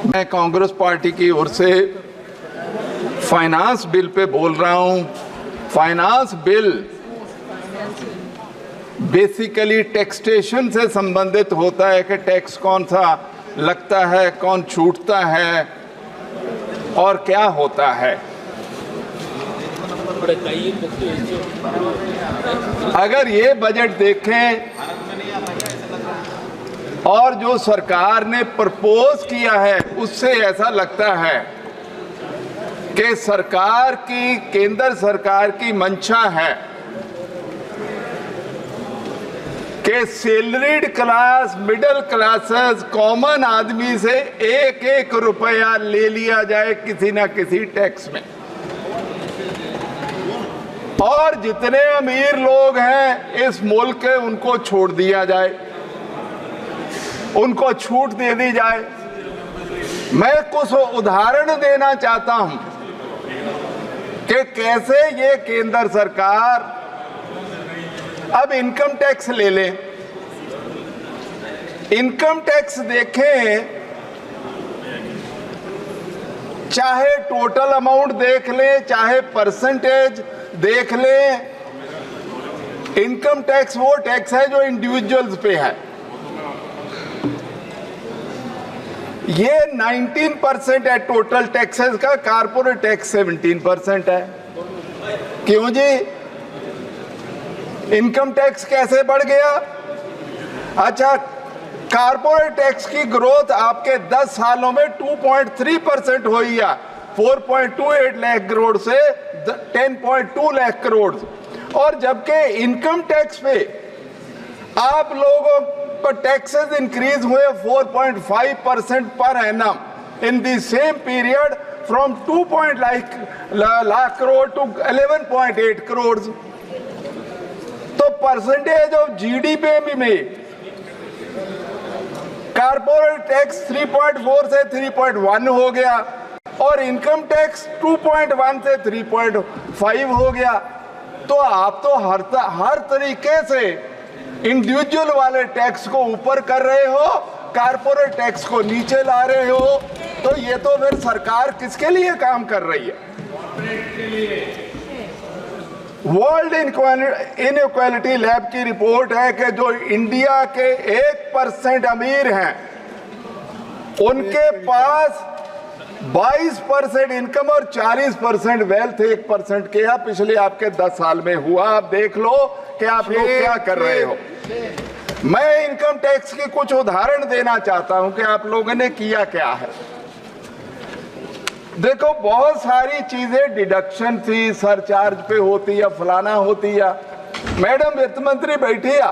मैं कांग्रेस पार्टी की ओर से फाइनेंस बिल पे बोल रहा हूं। फाइनेंस बिल बेसिकली टैक्सेशन से संबंधित होता है कि टैक्स कौन सा लगता है, कौन छूटता है और क्या होता है। अगर ये बजट देखें और जो सरकार ने प्रपोज किया है उससे ऐसा लगता है कि सरकार की, केंद्र सरकार की मंशा है कि salaried class, middle classes, common आदमी से एक एक रुपया ले लिया जाए किसी ना किसी टैक्स में, और जितने अमीर लोग हैं इस मुल्क के उनको छोड़ दिया जाए, उनको छूट दे दी जाए। मैं कुछ उदाहरण देना चाहता हूं कि कैसे ये केंद्र सरकार, अब इनकम टैक्स ले लें। इनकम टैक्स देखें, चाहे टोटल अमाउंट देख लें, चाहे परसेंटेज देख लें, इनकम टैक्स वो टैक्स है जो इंडिविजुअल्स पे है। ये 19% है टोटल टैक्सेस का, कारपोरेट टैक्स 17% है। क्यों जी? इनकम टैक्स कैसे बढ़ गया? अच्छा, कारपोरेट टैक्स की ग्रोथ आपके 10 सालों में 2.3% हुई है, 4.28 लाख करोड़ से 10.2 लाख करोड़, और जबकि इनकम टैक्स पे आप लोगों पर टैक्सेस इंक्रीज हुए 4.5% per annum in the same period, from 2 lakh crore to 11.8 crore. तो परसेंटेज ऑफ जीडीपी में कारपोरेट टैक्स 3.4 से 3.1 हो गया और इनकम टैक्स 2.1 से 3.5 हो गया। तो आप तो हर तरीके से इंडिविजुअल वाले टैक्स को ऊपर कर रहे हो, कारपोरेट टैक्स को नीचे ला रहे हो। तो ये तो फिर सरकार किसके लिए काम कर रही है? वर्ल्ड इनइक्वालिटी लैब की रिपोर्ट है कि जो इंडिया के 1% अमीर हैं उनके पास 22% इनकम और 40% वेल्थ 1% के है। पिछले आपके 10 साल में हुआ। आप देख लो कि आप लोग क्या कर रहे हो। मैं इनकम टैक्स की कुछ उदाहरण देना चाहता हूं कि आप लोगों ने किया क्या है। देखो, बहुत सारी चीजें डिडक्शन थी, सरचार्ज पे होती है, फलाना होती है। मैडम वित्त मंत्री बैठी है,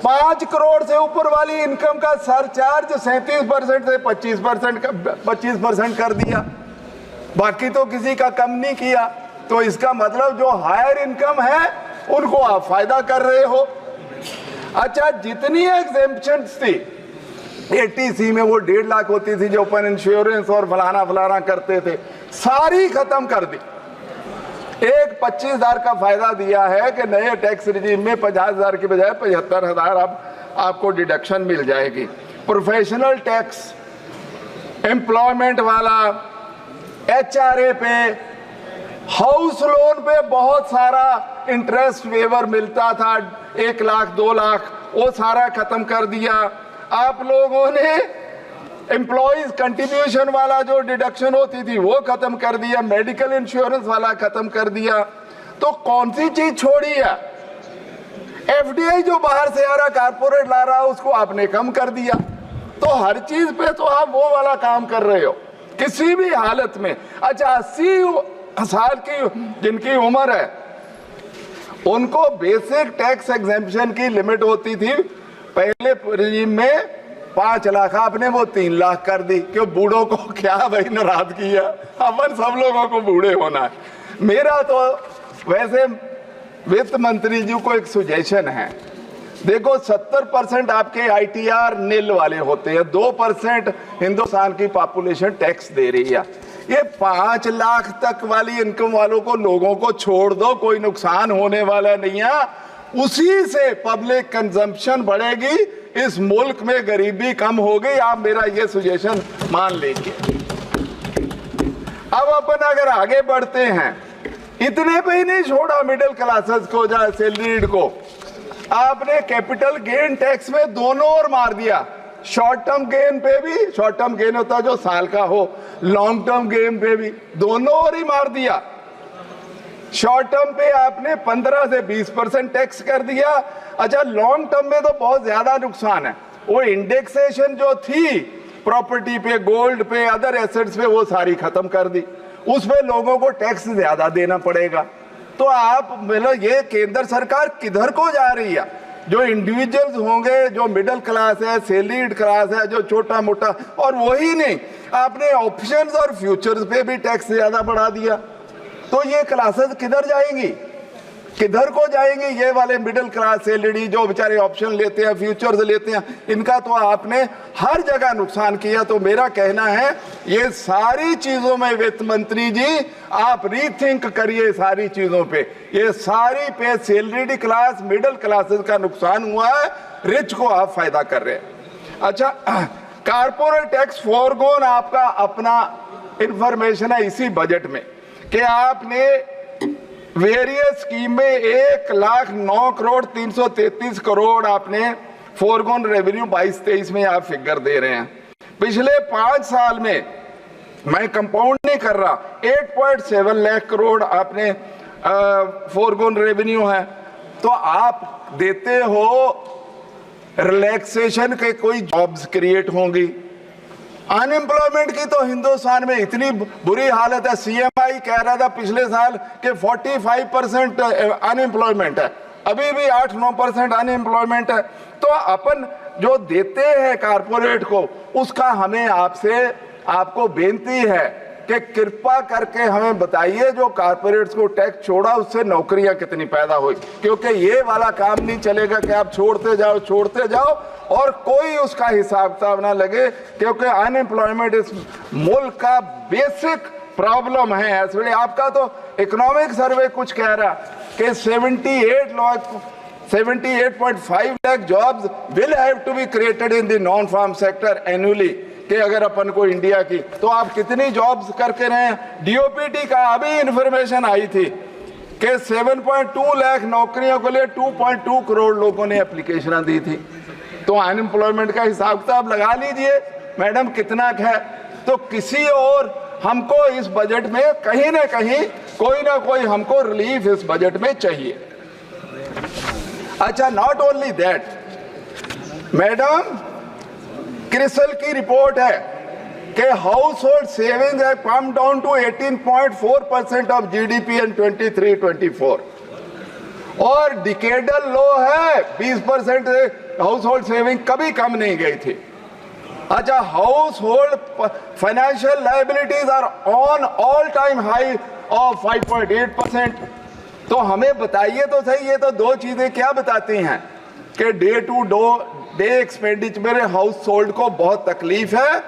5 करोड़ से ऊपर वाली इनकम का सरचार्ज 37% से 25% कर दिया, बाकी तो किसी का कम नहीं किया। तो इसका मतलब जो हायर इनकम है उनको आप फायदा कर रहे हो। अच्छा, जितनी एग्जेम्पशंस थी 80C में, वो 1.5 लाख होती थी जो ओपन इंश्योरेंस और फलाना फलाना करते थे, सारी खत्म कर दी। एक 25,000 का फायदा दिया है कि नए टैक्स रिजीम में 50,000 की बजाय 75,000 आपको डिडक्शन मिल जाएगी। प्रोफेशनल टैक्स, एम्प्लॉयमेंट वाला, HRA पे, हाउस लोन पे बहुत सारा इंटरेस्ट वेवर मिलता था, 1 लाख 2 लाख, वो सारा खत्म कर दिया। आप लोगों ने एम्प्लॉइज कंट्रीब्यूशन वाला जो डिडक्शन होती थी वो खत्म कर दिया, मेडिकल इंश्योरेंस वाला खत्म कर दिया। तो कौन सी चीज छोड़ी है? FDI जो बाहर से आ रहा, कारपोरेट ला रहा, उसको आपने कम कर दिया। तो हर चीज पे तो आप वो वाला काम कर रहे हो किसी भी हालत में। अच्छा, 80 साल की जिनकी उम्र है उनको बेसिक टैक्स एग्जेम्पशन की लिमिट होती थी पहले रिजीम में 5 लाख, आपने वो 3 लाख कर दी। क्यों? बूढ़ों को क्या भाई नाराज किया? अपन सब लोगों को बूढ़े होना है। मेरा तो वैसे वित्त मंत्री जी को एक सुजेशन है। देखो, 70% आपके ITR नील वाले होते हैं, 2% हिंदुस्तान की पॉपुलेशन टैक्स दे रही है। ये 5 लाख तक वाली इनकम वालों को, लोगों को छोड़ दो, कोई नुकसान होने वाला नहीं है। उसी से पब्लिक कंजम्पशन बढ़ेगी, इस मुल्क में गरीबी कम होगी। आप मेरा ये सुजेशन मान लीजिए। अब अपन अगर आगे बढ़ते हैं, इतने पे ही नहीं छोड़ा मिडिल क्लासेस को, जहाँ सैलरीड को आपने कैपिटल गेन टैक्स में दोनों ओर मार दिया। शॉर्ट टर्म गेन पे भी, शॉर्ट टर्म गेन होता जो साल का हो, लॉन्ग टर्म गेन पे भी दोनों ओर ही मार दिया। शॉर्ट टर्म पे आपने 15 से 20% टैक्स कर दिया। अच्छा, लॉन्ग टर्म में तो बहुत ज्यादा नुकसान है। वो इंडेक्सेशन जो थी प्रॉपर्टी पे, गोल्ड पे, अदर एसेट्स पे, वो सारी खत्म कर दी। उसमें लोगों को टैक्स ज्यादा देना पड़ेगा। तो आप मतलब ये केंद्र सरकार किधर को जा रही है? जो इंडिविजुअल्स होंगे, जो मिडिल क्लास है, सैलरीड क्लास है, जो छोटा मोटा, और वही नहीं, आपने ऑप्शंस और फ्यूचर्स पे भी टैक्स ज्यादा बढ़ा दिया। तो ये क्लासेस किधर जाएंगी, किधर को जाएंगे? ये वाले मिडिल क्लास सैलरी जो बेचारे ऑप्शन लेते हैं, फ्यूचर्स लेते हैं, इनका तो आपने हर जगह नुकसान किया। तो मेरा कहना है ये सारी चीजों में वित्त मंत्री जी आप रीथिंक करिए सारी चीजों पे। ये सारी पे सैलरीड क्लास, मिडिल क्लासेस का नुकसान हुआ है, रिच को आप फायदा कर रहे हैं। अच्छा, कारपोरेट टैक्स फोरगोन आपका अपना इंफॉर्मेशन है इसी बजट में कि आपने वेरियस स्कीम में 1,09,333 करोड़ आपने फोरगोन रेवेन्यू 22-23 में आप फिगर दे रहे हैं। पिछले 5 साल में, मैं कंपाउंड नहीं कर रहा, 8.7 लाख करोड़ आपने फोरगोन रेवेन्यू है। तो आप देते हो रिलैक्सेशन के कोई जॉब्स क्रिएट होंगी। अनएम्प्लॉयमेंट की तो हिंदुस्तान में इतनी बुरी हालत है। सीएमआई कह रहा था पिछले साल कि 45% अनएम्प्लॉयमेंट है, अभी भी 8-9% अनएम्प्लॉयमेंट है। तो अपन जो देते हैं कारपोरेट को, उसका हमें आपको बेनती है कि कृपा करके हमें बताइए जो कारपोरेट्स को टैक्स छोड़ा उससे नौकरियां कितनी पैदा हुई। क्योंकि ये वाला काम नहीं चलेगा कि आप छोड़ते जाओ और कोई उसका हिसाब किताब ना लगे, क्योंकि अनएम्प्लॉयमेंट इस मुल्क का बेसिक प्रॉब्लम है। इसलिए आपका तो इकोनॉमिक सर्वे कुछ कह रहा कि 78.5 lakh jobs will have to be created in the non farm sector annually, कि अगर अपन को इंडिया की, तो आप कितनी जॉब्स करके रहे हैं? डीओपीटी का अभी इंफॉर्मेशन आई थी कि 7.2 लाख नौकरियों के लिए 2.2 करोड़ लोगों ने एप्लीकेशन दी थी। तो अनएम्प्लॉयमेंट का हिसाब किताब लगा लीजिए मैडम कितना है। तो किसी और हमको इस बजट में कहीं ना कहीं कोई ना कोई हमको रिलीफ इस बजट में चाहिए। अच्छा, not only that madam, CRISIL की रिपोर्ट है कि हाउस होल्ड सेविंग है come down to 18.4% of GDP in 23-24 और डिकेडल लो है 20% हाउस होल्ड सेविंग कभी कम नहीं गई थी। अच्छा, household financial liabilities are on all time high of 5.8%। तो हमें बताइए तो सही, ये तो दो चीजें क्या बताती हैं कि डे टू डे एक्सपेंडिचर मेरे हाउस होल्ड को बहुत तकलीफ है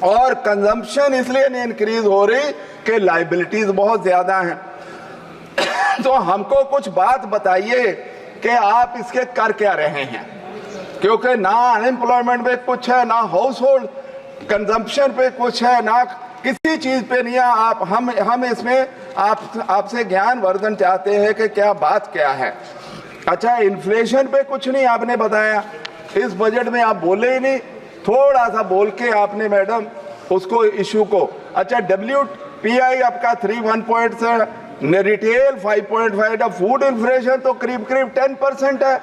और कंजम्पशन इसलिए नहीं इंक्रीज हो रही कि लायबिलिटीज बहुत ज्यादा हैं। तो हमको कुछ बात बताइए कि आप इसके कर क्या रहे हैं, क्योंकि ना अनएम्प्लॉयमेंट पे कुछ है, ना हाउस होल्ड कंजम्पशन पे कुछ है, ना किसी चीज पे नहीं है। आप हम इसमें आपसे ज्ञान वर्धन चाहते हैं कि क्या बात क्या है। अच्छा, इन्फ्लेशन पे कुछ नहीं आपने बताया, इस बजट में आप बोले ही नहीं, थोड़ा सा बोल के आपने मैडम उसको इशू को। अच्छा, WPI आपका 3.1 से, रिटेल 5.5, फूड इन्फ्लेशन तो करीब 10% है।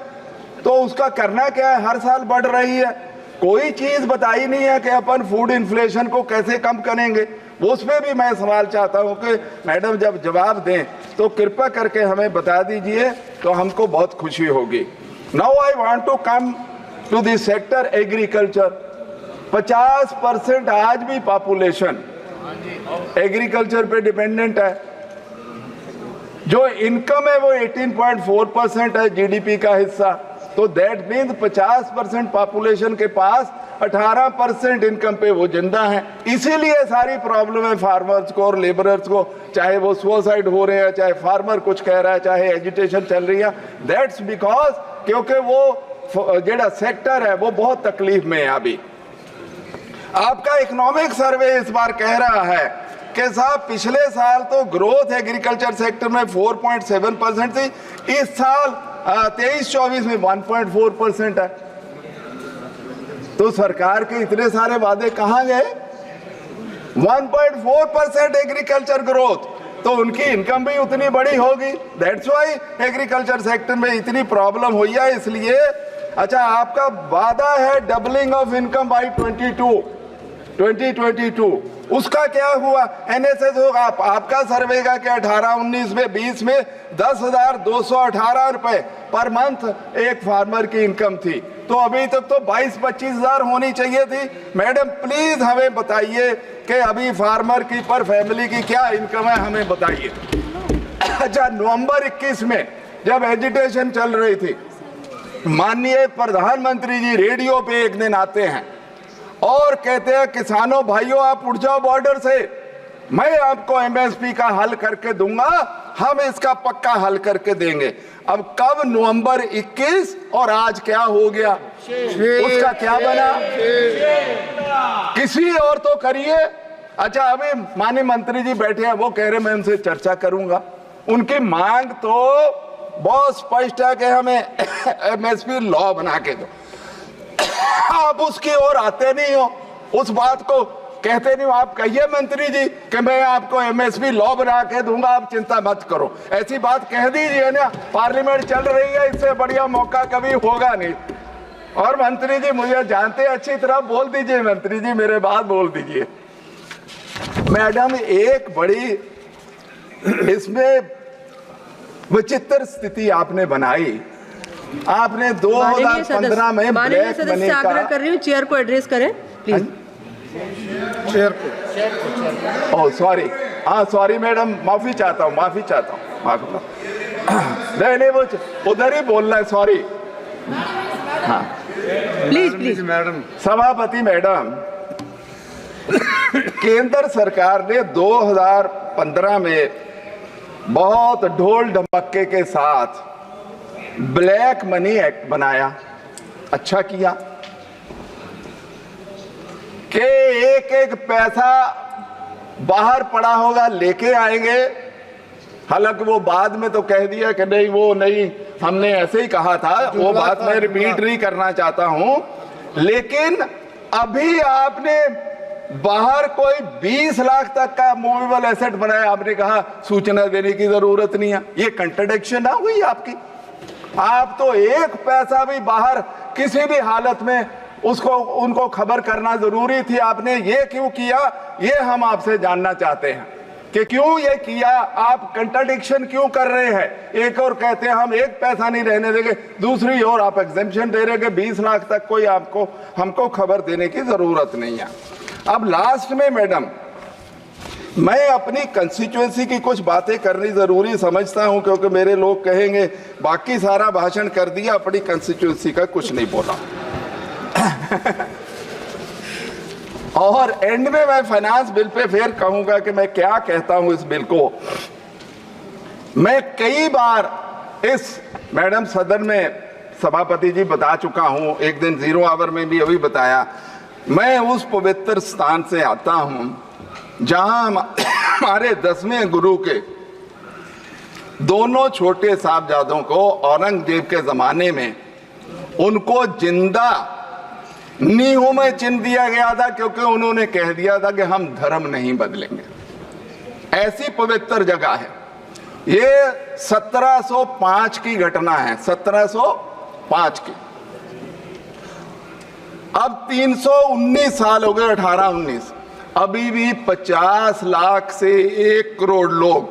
तो उसका करना क्या है, हर साल बढ़ रही है। कोई चीज बताई नहीं है कि अपन फूड इन्फ्लेशन को कैसे कम करेंगे। उसमें भी मैं सवाल चाहता हूं कि मैडम जब जवाब दें तो कृपया करके हमें बता दीजिए, तो हमको बहुत खुशी होगी। Now I want to come to the sector agriculture. 50% आज भी पॉपुलेशन एग्रीकल्चर पे डिपेंडेंट है। जो इनकम है वो 18.4% है जीडीपी का हिस्सा। तो दैट मीन्स 50% पॉपुलेशन के पास 18% इनकम पे वो जिंदा है। इसीलिए सारी प्रॉब्लम है फार्मर्स को और लेबरर्स को, चाहे वो सुसाइड हो रहे हैं, चाहे फार्मर कुछ कह रहा है, चाहे एजुटेशन चल रही है। दैट्स बिकॉज क्योंकि वो जेड़ा सेक्टर है वो बहुत तकलीफ में है। अभी आपका इकोनॉमिक सर्वे इस बार कह रहा है कि साहब पिछले साल तो ग्रोथ एग्रीकल्चर सेक्टर में 4.7% थी, इस साल 23-24 में 1.4% है। तो सरकार के इतने सारे वादे कहां गए? 1.4% एग्रीकल्चर ग्रोथ, तो उनकी इनकम भी उतनी बड़ी होगी। दैट्स व्हाई एग्रीकल्चर सेक्टर में इतनी प्रॉब्लम हुई है। इसलिए अच्छा, आपका वादा है डबलिंग ऑफ इनकम बाय 2022, उसका क्या हुआ? एनएसएस होगा, आपका सर्वे का क्या 18-19 में 20 में 10,218 रुपए पर मंथ एक फार्मर की इनकम थी, तो अभी तक तो 22-25 हजार होनी चाहिए थी। मैडम प्लीज हमें बताइए कि अभी फार्मर की पर फैमिली की क्या इनकम है, हमें बताइए। अच्छा, नवंबर 21 में जब एजिटेशन चल रही थी, माननीय प्रधानमंत्री जी रेडियो पे एक दिन आते हैं और कहते हैं किसानों भाइयों आप उठ जाओ बॉर्डर से, मैं आपको एमएसपी का हल करके दूंगा, हम इसका पक्का हल करके देंगे। अब कब? नवंबर 21, और आज क्या हो गया? उसका क्या बना? किसी और तो करिए। अच्छा, अभी माननीय मंत्री जी बैठे हैं, वो कह रहे मैं उनसे चर्चा करूंगा। उनकी मांग तो बहुत स्पष्ट है कि हमें एमएसपी लॉ बना के दो। आप उसकी ओर आते नहीं हो, उस बात को कहते नहीं हो। आप कहिए मंत्री जी कि मैं आपको एमएसपी लॉ बना के दूंगा, आप चिंता मत करो, ऐसी बात कह दीजिए ना। पार्लियामेंट चल रही है, इससे बढ़िया मौका कभी होगा नहीं। और मंत्री जी मुझे जानते अच्छी तरह, बोल दीजिए मंत्री जी, मेरे बात बोल दीजिए। मैडम एक बड़ी इसमें विचित्र स्थिति आपने बनाई। आपने 2015 में ब्लैक मनी का, आग्रह कर रही हूँ चेयर को एड्रेस करें प्लीज। चेयर को, ओह सॉरी, हाँ सॉरी मैडम, माफी चाहता हूँ, माफी नहीं वो उधर ही बोलना है, सॉरी। हाँ प्लीज मैडम। सभापति मैडम, केंद्र सरकार ने 2015 में बहुत ढोल ढमक्के के साथ ब्लैक मनी एक्ट बनाया। अच्छा किया कि एक एक पैसा बाहर पड़ा होगा लेके आएंगे। हालांकि वो बाद में तो कह दिया कि नहीं, वो नहीं, हमने ऐसे ही कहा था, वो बात मैं रिपीट नहीं करना चाहता हूं। लेकिन अभी आपने बाहर कोई 20 लाख तक का मूवेबल एसेट बनाया, आपने कहा सूचना देने की जरूरत नहीं है। ये कंट्राडिक्शन ना हुई आपकी? आप तो एक पैसा भी बाहर किसी भी हालत में उसको उनको खबर करना जरूरी थी, आपने ये क्यों किया? ये हम आपसे जानना चाहते हैं कि क्यों ये किया, आप कंट्राडिक्शन क्यों कर रहे हैं? एक और कहते हैं हम एक पैसा नहीं रहने देंगे, दूसरी ओर आप एग्जेम्पशन दे रहे हैं कि 20 लाख तक कोई आपको हमको खबर देने की जरूरत नहीं है। अब लास्ट में मैडम, मैं अपनी कंस्टिट्यूएंसी की कुछ बातें करनी जरूरी समझता हूं, क्योंकि मेरे लोग कहेंगे बाकी सारा भाषण कर दिया, अपनी कंस्टिट्यूएंसी का कुछ नहीं बोला। और एंड में मैं फाइनेंस बिल पे फिर कहूंगा कि मैं क्या कहता हूं इस बिल को। मैं कई बार इस मैडम सदन में सभापति जी बता चुका हूं, एक दिन 0 आवर में भी अभी बताया, मैं उस पवित्र स्थान से आता हूं जहां हमारे 10वें गुरु के दोनों छोटे साहबजादों को औरंगजेब के जमाने में उनको जिंदा नींव में चिन दिया गया था, क्योंकि उन्होंने कह दिया था कि हम धर्म नहीं बदलेंगे। ऐसी पवित्र जगह है ये। 1705 की घटना है, 1705 की। अब 319 साल हो गए, 1819, अभी भी 50 लाख से 1 करोड़ लोग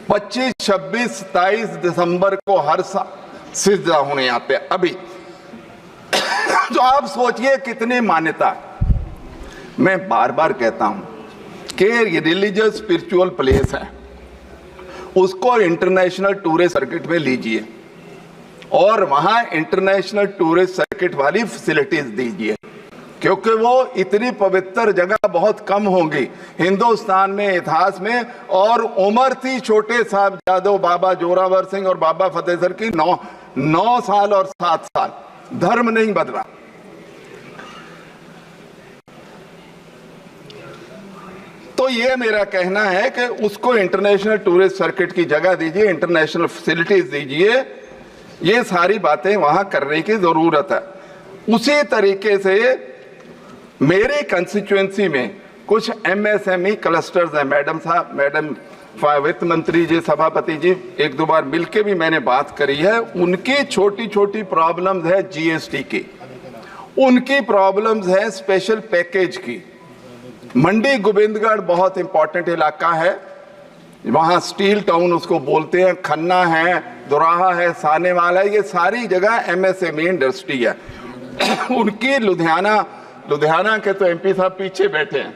25, 26, 27 दिसंबर को हर साल सिजदा होने आते हैं अभी। तो आप सोचिए कितनी मान्यता। मैं बार बार कहता हूं कि रिलीजियस स्पिरिचुअल प्लेस है, उसको इंटरनेशनल टूरिस्ट सर्किट में लीजिए और वहां इंटरनेशनल टूरिस्ट सर्किट वाली फैसिलिटीज दीजिए, क्योंकि वो इतनी पवित्र जगह बहुत कम होगी हिंदुस्तान में इतिहास में। और उम्र थी छोटे साहबजादों बाबा जोरावर सिंह और बाबा फतेह सर की 9 साल और 7 साल, धर्म नहीं बदला। तो ये मेरा कहना है कि उसको इंटरनेशनल टूरिस्ट सर्किट की जगह दीजिए, इंटरनेशनल फैसिलिटीज दीजिए, ये सारी बातें वहां करने की जरूरत है। उसी तरीके से मेरी कंस्टिट्यूएंसी में कुछ एमएसएमई क्लस्टर्स हैं। मैडम साहब, मैडम वित्त मंत्री जी, सभापति जी, एक दो बार मिलके भी मैंने बात करी है। उनकी छोटी छोटी प्रॉब्लम्स है जीएसटी की, उनकी प्रॉब्लम्स है स्पेशल पैकेज की। मंडी गोविंदगढ़ बहुत इंपॉर्टेंट इलाका है, वहां स्टील टाउन उसको बोलते हैं, खन्ना है, दोराहा है, सानेवाल है, ये सारी जगह एमएसएमई इंडस्ट्री है। उनकी लुधियाना के तो एमपी साहब पीछे बैठे हैं,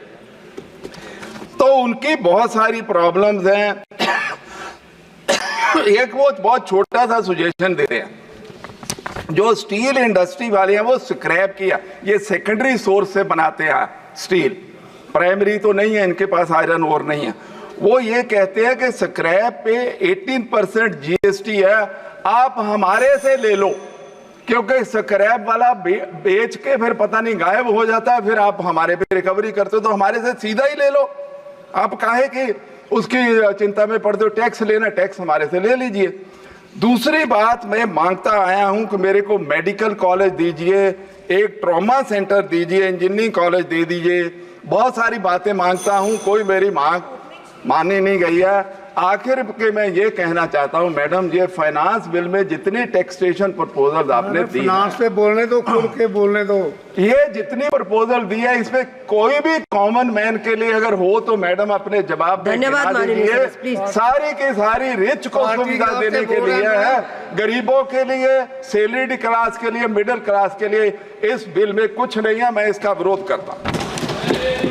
तो उनकी बहुत सारी प्रॉब्लम्स हैं। एक वो बहुत छोटा सा सुजेशन देते हैं, जो स्टील इंडस्ट्री वाले हैं वो स्क्रैप किया, ये सेकेंडरी सोर्स से बनाते हैं स्टील, प्राइमरी तो नहीं है इनके पास, आयरन ओर नहीं है। वो ये कहते हैं कि स्क्रैप पे 18% जीएसटी है, आप हमारे से ले लो, क्योंकि स्क्रैप वाला बेच के फिर पता नहीं गायब हो जाता है, फिर आप हमारे पे रिकवरी करते हो, तो हमारे से सीधा ही ले लो। आप काहे कि उसकी चिंता में पड़ते हो, टैक्स लेना, टैक्स हमारे से ले लीजिए। दूसरी बात, मैं मांगता आया हूं कि मेरे को मेडिकल कॉलेज दीजिए, एक ट्रॉमा सेंटर दीजिए, इंजीनियरिंग कॉलेज दे दीजिए, बहुत सारी बातें मांगता हूं, कोई मेरी मांग मानी नहीं गई है। आखिर के मैं ये कहना चाहता हूं मैडम, ये फाइनेंस बिल में जितनी टैक्सेशन प्रपोजल आपने दी, फाइनेंस पे बोलने दो, खुल के बोलने दो, ये जितनी प्रपोजल दी है, इसमें कोई भी कॉमन मैन के लिए अगर हो तो मैडम अपने जवाब में धन्यवाद गिना माननीय दीजिए। सदस्य, प्लीज। सारी की सारी रिच को सुविधा देने के लिए है, गरीबों के लिए, सैलरीड क्लास के लिए, मिडिल क्लास के लिए इस बिल में कुछ नहीं है। मैं इसका विरोध करता हूं।